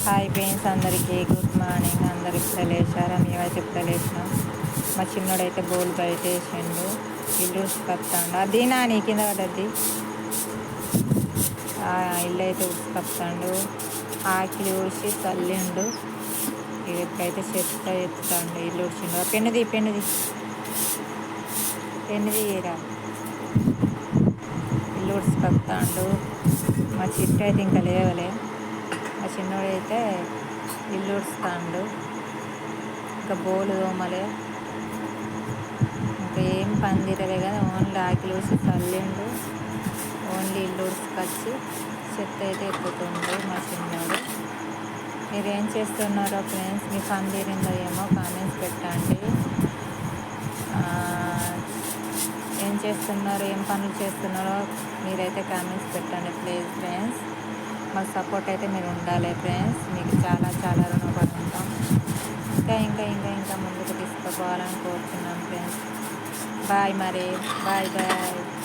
Hi friends, అందరికీ good morning. అందరు ఇప్పుడే లేచారా? మేమైతే ఇప్పుడే లేచినాం. మా చిన్నోడైతే బోల్ బయట వేసిండు, ఇల్లు ఉడుచుకొస్తాడు. అది నీ కింద పడ్డది. ఇల్లు అయితే ఉడుచుకొస్తాడు. ఆకిలి ఊడ్చి చల్లిండు. ఇక్కడైతే చెత్త ఎత్తుతాడు. ఇల్లు ఉడిచిండు. పెన్నుది రా. ఇల్లు ఉడుచుకొస్తాడు. మా చిట్టు అయితే ఇంకా లేవలే. మా చిన్నోడైతే ఇల్లు ఉడుస్తాడు. ఇంకా బోలు తోమలే, ఇంకా ఏం పని తీరలే కానీ ఓన్లీ ఆకిలి ఊసి చల్లిండు. ఓన్లీ ఇల్లు ఉడుచుకొచ్చి చెత్త అయితే ఎత్తుతుండు మా చిన్నోడు. మీరేం చేస్తున్నారో ఫ్రెండ్స్? మీ పని తీరిందో ఏమో కామెంట్స్ పెట్టండి. ఏం చేస్తున్నారో, ఏం పనులు చేస్తున్నారో మీరైతే కామెంట్స్ పెట్టండి ప్లీజ్ ఫ్రెండ్స్. మాకు సపోర్ట్ అయితే మీరు ఉండాలి ఫ్రెండ్స్. మీకు చాలా చాలా రుణపడి ఉంటాం. ఇంకా ముందుకు తీసుకుపోవాలని కోరుతున్నాం ఫ్రెండ్స్. బాయ్. బాయ్.